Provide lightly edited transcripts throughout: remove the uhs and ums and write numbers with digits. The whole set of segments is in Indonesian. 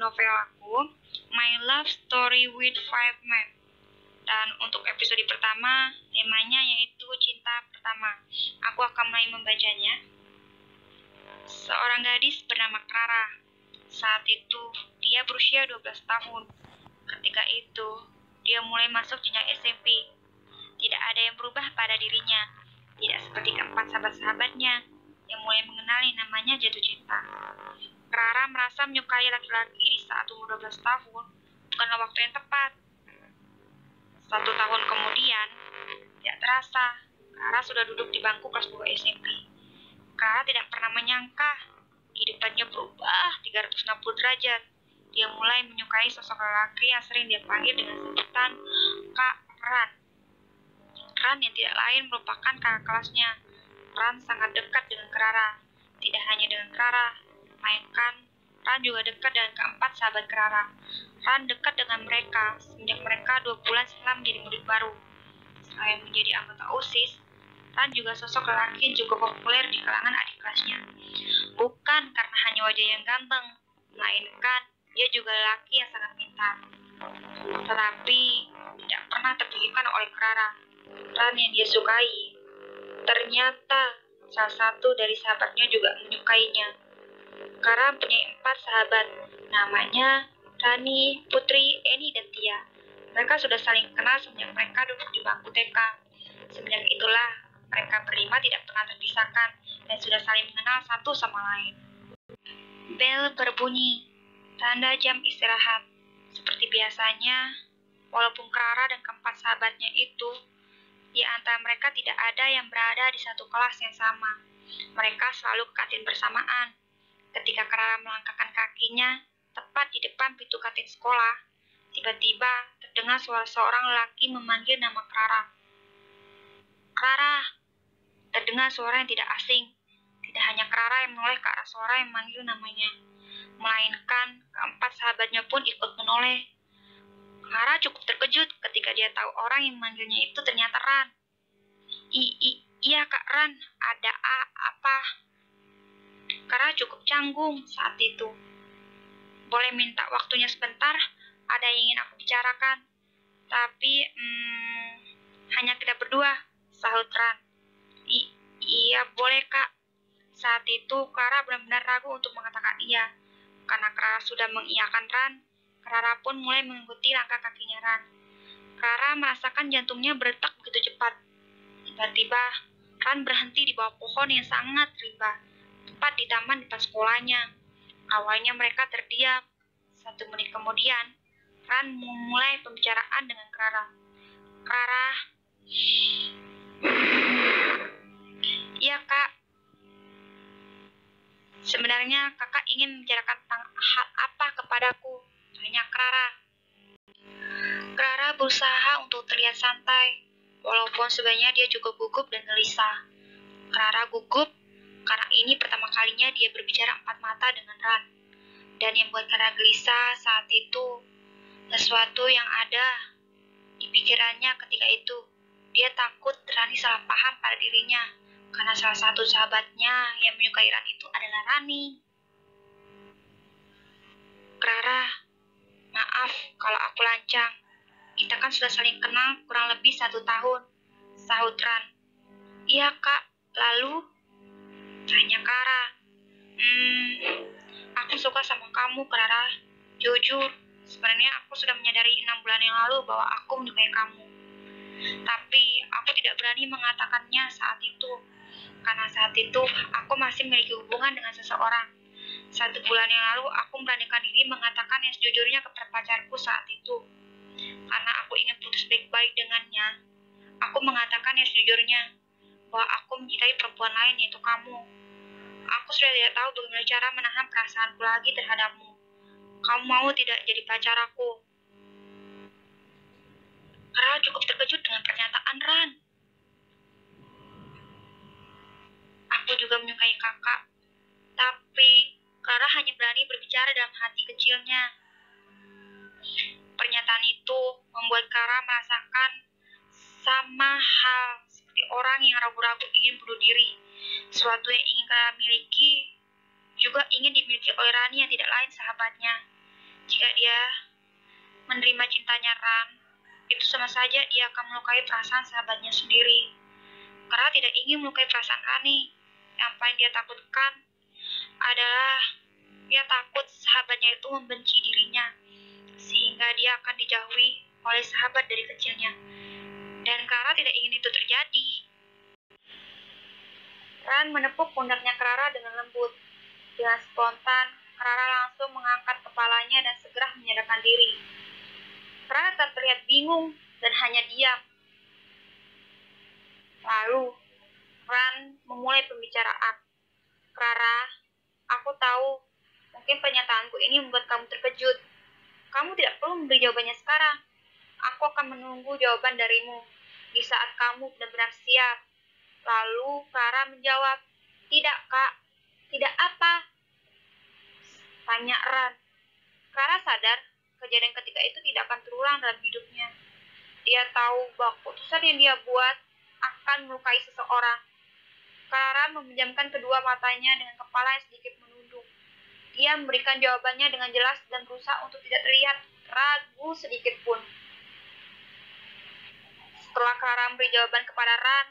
novel aku, My Love Story with Five Men. Dan untuk episode pertama, temanya yaitu cinta pertama. Aku akan mulai membacanya. Seorang gadis bernama Clara. Saat itu, dia berusia 12 tahun. Ketika itu, dia mulai masuk jenjang SMP. Tidak ada yang berubah pada dirinya. Tidak seperti keempat sahabat-sahabatnya yang mulai mengenali namanya jatuh cinta. Clara merasa menyukai laki-laki di saat umur 12 tahun bukanlah waktu yang tepat. 1 tahun kemudian, tidak terasa, Clara sudah duduk di bangku kelas 2 SMP. Clara tidak pernah menyangka kehidupannya berubah 360 derajat. Dia mulai menyukai sosok lelaki yang sering dia panggil dengan sebutan Kak Ran. Ran yang tidak lain merupakan kakak kelasnya. Ran sangat dekat dengan Clara. Tidak hanya dengan Clara, melainkan Ran juga dekat dengan keempat sahabat Clara. Ran dekat dengan mereka semenjak mereka 2 bulan setelah menjadi murid baru. Selain menjadi anggota OSIS, Ran juga sosok lelaki yang cukup populer di kalangan adik kelasnya. Bukan karena hanya wajah yang ganteng, melainkan dia juga lelaki yang sangat pintar. Tetapi tidak pernah terpikirkan oleh Clara. Ran yang dia sukai ternyata salah satu dari sahabatnya juga menyukainya. Clara punya 4 sahabat, namanya Rani, Putri, Eni, dan Tia. Mereka sudah saling kenal semenjak mereka duduk di bangku TK. Semenjak itulah, mereka berlima tidak pernah terpisahkan dan sudah saling mengenal satu sama lain. Bel berbunyi, tanda jam istirahat. Seperti biasanya, walaupun Clara dan keempat sahabatnya itu, di antara mereka tidak ada yang berada di satu kelas yang sama. Mereka selalu ke kantin bersamaan. Ketika Clara melangkahkan kakinya tepat di depan pintu kantin sekolah, tiba-tiba terdengar suara seorang lelaki memanggil nama Clara. Clara! Terdengar suara yang tidak asing. Tidak hanya Clara yang menoleh ke arah suara yang memanggil namanya, melainkan keempat sahabatnya pun ikut menoleh. Clara cukup terkejut ketika dia tahu orang yang memanggilnya itu ternyata Ran. Iya Kak Ran, ada apa? Clara cukup canggung saat itu. Boleh minta waktunya sebentar? Ada yang ingin aku bicarakan. Tapi, hanya kita berdua, sahut Ran. Iya boleh Kak. Saat itu Clara benar-benar ragu untuk mengatakan iya. Karena Clara sudah mengiyakan Ran, Clara pun mulai mengikuti langkah kakinya Ran. Clara merasakan jantungnya berdetak begitu cepat. Tiba-tiba, Ran berhenti di bawah pohon yang sangat rimba, tepat di taman depan sekolahnya. Awalnya mereka terdiam. 1 menit kemudian, Ran memulai pembicaraan dengan Clara. Clara, iya Kak. Sebenarnya kakak ingin membicarakan tentang hal apa kepadaku? Tanya Clara. Clara berusaha untuk terlihat santai, walaupun sebenarnya dia juga gugup dan gelisah. Clara gugup karena ini pertama kalinya dia berbicara 4 mata dengan Ran. Dan yang buat Clara gelisah saat itu, sesuatu yang ada di pikirannya ketika itu. Dia takut Rani salah paham pada dirinya, karena salah satu sahabatnya yang menyukai Ran itu adalah Rani. Clara, maaf kalau aku lancang. Kita kan sudah saling kenal kurang lebih 1 tahun, sahut Ran. Iya Kak, lalu? Tanya Clara. Aku suka sama kamu Clara. Jujur, sebenarnya aku sudah menyadari 6 bulan yang lalu bahwa aku menyukai kamu. Tapi aku tidak berani mengatakannya saat itu. Karena saat itu aku masih memiliki hubungan dengan seseorang. 1 bulan yang lalu aku memberanikan diri mengatakan yang sejujurnya kepada pacarku saat itu. Karena aku ingin putus baik-baik dengannya. Aku mengatakan yang sejujurnya bahwa aku mencintai perempuan lain, yaitu kamu. Aku sudah tidak tahu bagaimana cara menahan perasaanku lagi terhadapmu. Kamu mau tidak jadi pacar aku? Clara cukup terkejut dengan pernyataan Ran. Aku juga menyukai kakak. Tapi Clara hanya berani berbicara dalam hati kecilnya. Pernyataan itu membuat Clara merasakan sama hal seperti orang yang ragu-ragu ingin bunuh diri. Sesuatu yang ingin Clara miliki juga ingin dimiliki oleh Rani yang tidak lain sahabatnya. Jika dia menerima cintanya Ran, itu sama saja dia akan melukai perasaan sahabatnya sendiri. Clara tidak ingin melukai perasaan Rani. Yang paling dia takutkan adalah dia takut sahabatnya itu membenci dirinya, sehingga dia akan dijauhi oleh sahabat dari kecilnya. Dan Clara tidak ingin itu terjadi. Ran menepuk pundaknya Clara dengan lembut. Dengan spontan, Clara langsung mengangkat kepalanya dan segera menyadarkan diri. Clara terlihat bingung dan hanya diam. Lalu, Ran memulai pembicaraan. Clara, aku tahu mungkin pernyataanku ini membuat kamu terkejut. Kamu tidak perlu memberi jawabannya sekarang. Aku akan menunggu jawaban darimu di saat kamu benar-benar siap. Lalu Clara menjawab, tidak kak, tidak apa? Tanya Ran. Clara sadar kejadian ketika itu tidak akan terulang dalam hidupnya. Dia tahu bahwa keputusan yang dia buat akan melukai seseorang. Clara memejamkan kedua matanya dengan kepala yang sedikit menunduk. Dia memberikan jawabannya dengan jelas dan berusaha untuk tidak terlihat ragu sedikit pun. Setelah Clara memberi jawaban kepada Ran,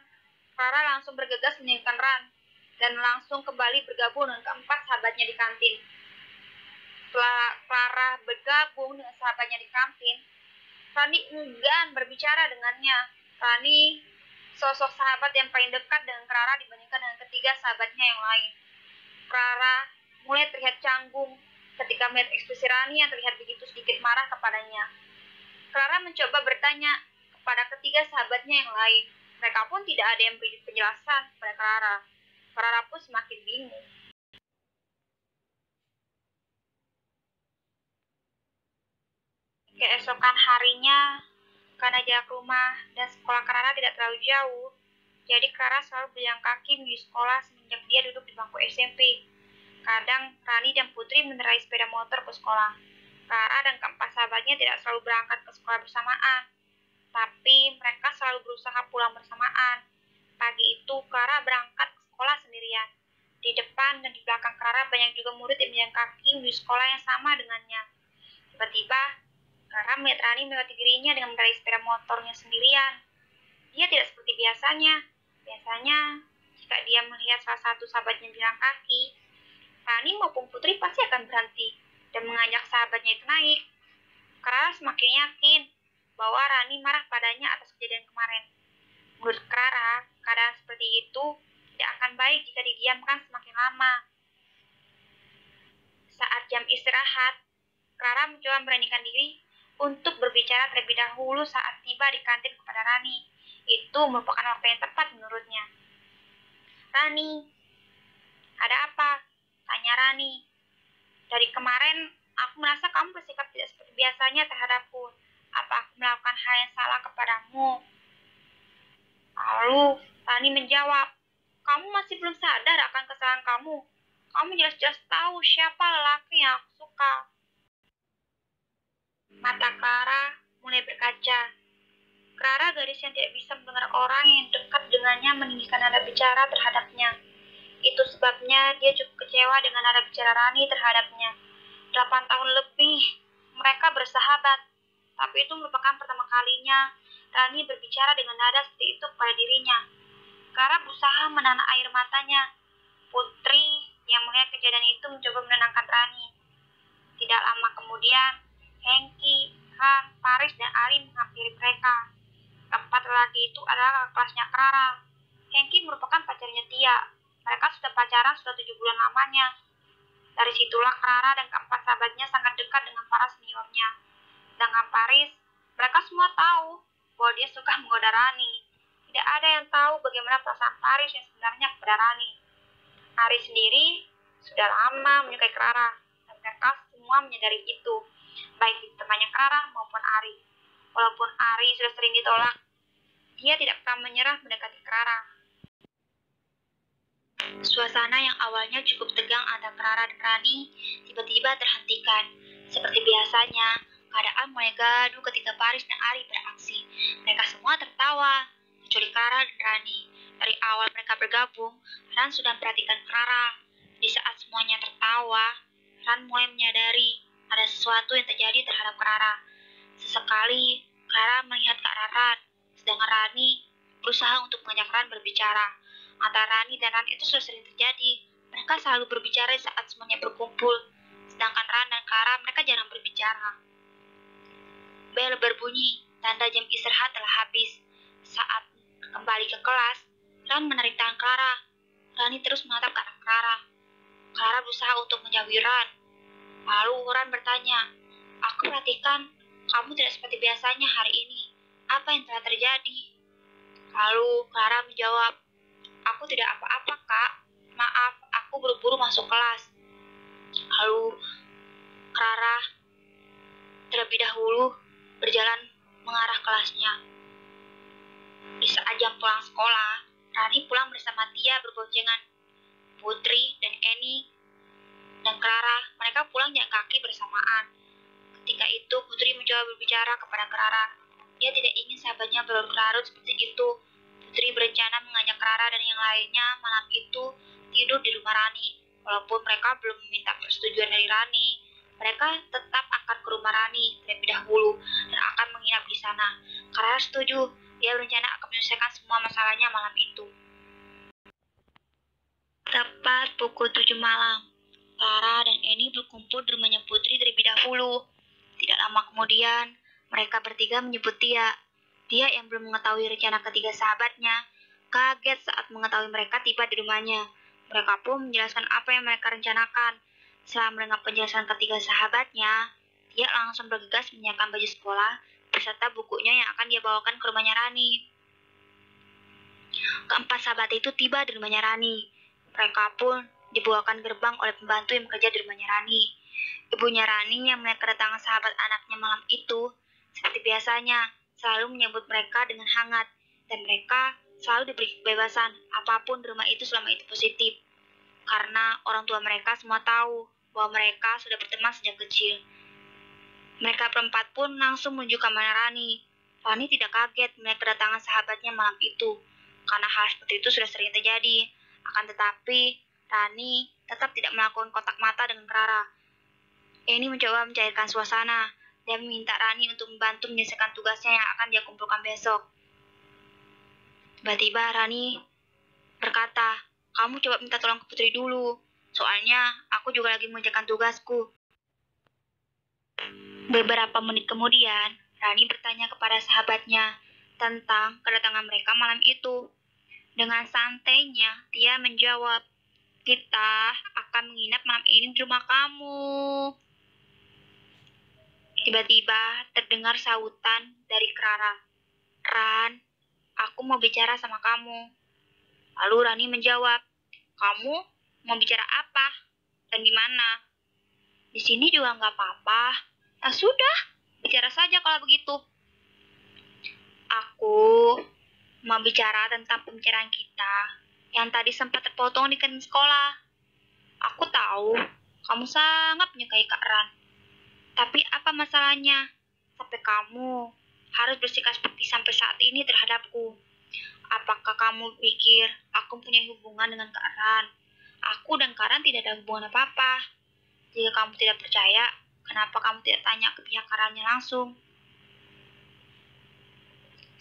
Clara langsung bergegas meninggalkan Ran dan langsung kembali bergabung dengan keempat sahabatnya di kantin. Setelah Clara bergabung dengan sahabatnya di kantin, Rani enggan berbicara dengannya. Rani sosok sahabat yang paling dekat dengan Clara dibandingkan dengan ketiga sahabatnya yang lain. Clara mulai terlihat canggung ketika melihat ekspresi Rani yang terlihat begitu sedikit marah kepadanya. Clara mencoba bertanya kepada ketiga sahabatnya yang lain. Mereka pun tidak ada yang beri penjelasan kepada Clara. Clara pun semakin bingung. Keesokan harinya, karena jarak rumah dan sekolah Clara tidak terlalu jauh, jadi Clara selalu berjalan kaki menuju sekolah semenjak dia duduk di bangku SMP. Kadang Rani dan Putri mengendarai sepeda motor ke sekolah. Clara dan keempat sahabatnya tidak selalu berangkat ke sekolah bersamaan, tapi mereka selalu berusaha pulang bersamaan. Pagi itu Clara berangkat ke sekolah sendirian. Di depan dan di belakang Clara banyak juga murid yang berjalan kaki menuju sekolah yang sama dengannya. Tiba-tiba, Clara melihat Rani melewati dirinya dengan mengendarai sepeda motornya sendirian. Dia tidak seperti biasanya. Biasanya, jika dia melihat salah satu sahabatnya berjalan kaki, Rani maupun Putri pasti akan berhenti dan mengajak sahabatnya itu naik. Clara semakin yakin bahwa Rani marah padanya atas kejadian kemarin. Menurut Clara, keadaan seperti itu tidak akan baik jika didiamkan semakin lama. Saat jam istirahat, Clara mencoba memberanikan diri untuk berbicara terlebih dahulu saat tiba di kantin kepada Rani. Itu merupakan waktu yang tepat menurutnya. Rani, ada apa? Tanya Rani. Dari kemarin, aku merasa kamu bersikap tidak seperti biasanya terhadapku. Apa aku melakukan hal yang salah kepadamu? Lalu, Rani menjawab, kamu masih belum sadar akan kesalahan kamu. Kamu jelas-jelas tahu siapa lelaki yang aku suka. Mata Clara mulai berkaca. Clara gadis yang tidak bisa mendengar orang yang dekat dengannya meninggikan nada bicara terhadapnya. Itu sebabnya dia cukup kecewa dengan nada bicara Rani terhadapnya. 8 tahun lebih mereka bersahabat, tapi itu merupakan pertama kalinya Rani berbicara dengan nada seperti itu kepada dirinya. Clara berusaha menahan air matanya. Putri yang melihat kejadian itu mencoba menenangkan Rani. Tidak lama kemudian, Hengki, Han, Paris, dan Ari menghampiri mereka. Keempat lelaki itu adalah kakak kelasnya Clara. Hengki merupakan pacarnya Tia. Mereka sudah pacaran sudah 7 bulan lamanya. Dari situlah Clara dan keempat sahabatnya sangat dekat dengan para seniornya. Dengan Paris, mereka semua tahu bahwa dia suka menggoda Rani. Tidak ada yang tahu bagaimana perasaan Paris yang sebenarnya kepada Rani. Ari sendiri sudah lama menyukai Clara, dan mereka semua menyadari itu, baik temannya Clara maupun Ari. Walaupun Ari sudah sering ditolak, dia tidak pernah menyerah mendekati Clara. Suasana yang awalnya cukup tegang antara Clara dan Rani tiba-tiba terhentikan. Seperti biasanya, keadaan mulai gaduh ketika Paris dan Ari beraksi. Mereka semua tertawa, kecuali Clara dan Rani. Dari awal mereka bergabung, Ran sudah memperhatikan Clara. Di saat semuanya tertawa, Ran mulai menyadari ada sesuatu yang terjadi terhadap Clara. Sesekali, Clara melihat ke arah Ran, sedangkan Rani berusaha untuk mengajak Ran berbicara. Antara Rani dan Ran itu sudah sering terjadi. Mereka selalu berbicara saat semuanya berkumpul, sedangkan Ran dan Clara mereka jarang berbicara. Bel berbunyi, tanda jam istirahat telah habis. Saat kembali ke kelas, Ran menarik tangan Clara. Rani terus menatap ke arah Clara. Clara berusaha untuk menjauhi Ran. Lalu Ran bertanya, "Aku perhatikan kamu tidak seperti biasanya hari ini. Apa yang telah terjadi?" Lalu Clara menjawab, "Aku tidak apa-apa, Kak. Maaf, aku buru-buru masuk kelas." Lalu Clara terlebih dahulu berjalan mengarah kelasnya. Di saat jam pulang sekolah, Rani pulang bersama Tia berboncengan. Putri dan Annie dan Clara, mereka pulang jalan kaki bersamaan. Ketika itu, Putri mencoba berbicara kepada Clara. Dia tidak ingin sahabatnya berlarut-larut seperti itu. Putri berencana mengajak Clara dan yang lainnya malam itu tidur di rumah Rani. Walaupun mereka belum meminta persetujuan dari Rani, mereka tetap akan ke rumah Rani terlebih dahulu dan akan menginap di sana. Clara setuju. Dia berencana akan menyelesaikan semua masalahnya malam itu. Tepat pukul 7 malam, Clara dan Annie berkumpul di rumahnya Putri terlebih dahulu. Tidak lama kemudian, mereka bertiga menyebut Tia. Tia yang belum mengetahui rencana ketiga sahabatnya, kaget saat mengetahui mereka tiba di rumahnya. Mereka pun menjelaskan apa yang mereka rencanakan. Setelah mendengar penjelasan ketiga sahabatnya, Tia langsung bergegas menyiapkan baju sekolah beserta bukunya yang akan dia bawakan ke rumahnya Rani. Keempat sahabat itu tiba di rumahnya Rani. Mereka pun dibawakan gerbang oleh pembantu yang bekerja di rumahnya Rani. Ibunya Rani yang melihat kedatangan sahabat anaknya malam itu, seperti biasanya, selalu menyambut mereka dengan hangat, dan mereka selalu diberi kebebasan apapun di rumah itu selama itu positif. Karena orang tua mereka semua tahu bahwa mereka sudah berteman sejak kecil. Mereka berempat pun langsung menuju kamar Rani. Rani tidak kaget melihat kedatangan sahabatnya malam itu, karena hal seperti itu sudah sering terjadi. Akan tetapi, Rani tetap tidak melakukan kontak mata dengan Clara. Annie mencoba mencairkan suasana dan meminta Rani untuk membantu menyelesaikan tugasnya yang akan dia kumpulkan besok. Tiba-tiba Rani berkata, "Kamu coba minta tolong ke Putri dulu, soalnya aku juga lagi mengerjakan tugasku." Beberapa menit kemudian, Rani bertanya kepada sahabatnya tentang kedatangan mereka malam itu. Dengan santainya, dia menjawab, "Kita akan menginap malam ini di rumah kamu." Tiba-tiba terdengar sautan dari Clara. "Ran, aku mau bicara sama kamu." Lalu Rani menjawab, "Kamu mau bicara apa? Dan di mana?" "Di sini juga nggak apa-apa." "Ah sudah, bicara saja kalau begitu." "Aku mau bicara tentang pembicaraan kita yang tadi sempat terpotong di kantin sekolah. Aku tahu kamu sangat menyukai Kak Ran. Tapi apa masalahnya sampai kamu harus bersikap seperti sampai saat ini terhadapku? Apakah kamu pikir aku punya hubungan dengan Kak Ran? Aku dan Kak Ran tidak ada hubungan apa-apa. Jika kamu tidak percaya, kenapa kamu tidak tanya ke pihak Kak Rannya langsung?"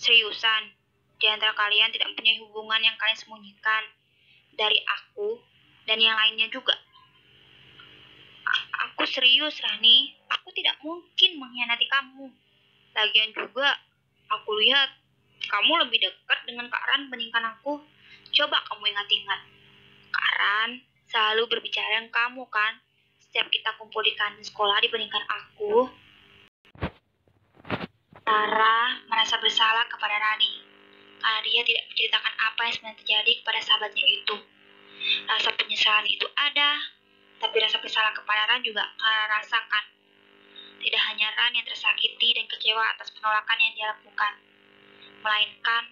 "Seriusan, di antara kalian tidak mempunyai hubungan yang kalian sembunyikan dari aku dan yang lainnya juga?" "Aku serius, Rani. Aku tidak mungkin mengkhianati kamu. Lagian juga, aku lihat kamu lebih dekat dengan Kak Ran dibandingkan aku. Coba kamu ingat-ingat. Kak Ran selalu berbicara dengan kamu kan? Setiap kita kumpul di kantin sekolah dibandingkan aku." Clara merasa bersalah kepada Rani karena dia tidak menceritakan apa yang sebenarnya terjadi kepada sahabatnya itu. Rasa penyesalan itu ada, tapi rasa bersalah kepada Ran juga Clara rasakan. Tidak hanya Ran yang tersakiti dan kecewa atas penolakan yang dia lakukan, melainkan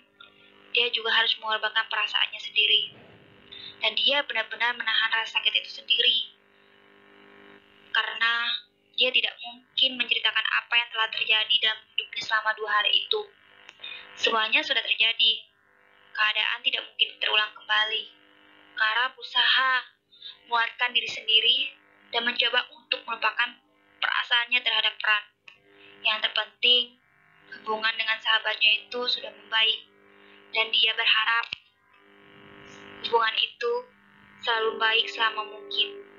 dia juga harus mengorbankan perasaannya sendiri. Dan dia benar-benar menahan rasa sakit itu sendiri. Karena dia tidak mungkin menceritakan apa yang telah terjadi dalam hidupnya selama 2 hari itu. Semuanya sudah terjadi. Keadaan tidak mungkin terulang kembali. Clara berusaha menguatkan diri sendiri dan mencoba untuk melupakan perasaan perasaannya terhadap Pran. Yang terpenting, hubungan dengan sahabatnya itu sudah membaik, dan dia berharap hubungan itu selalu baik selama mungkin.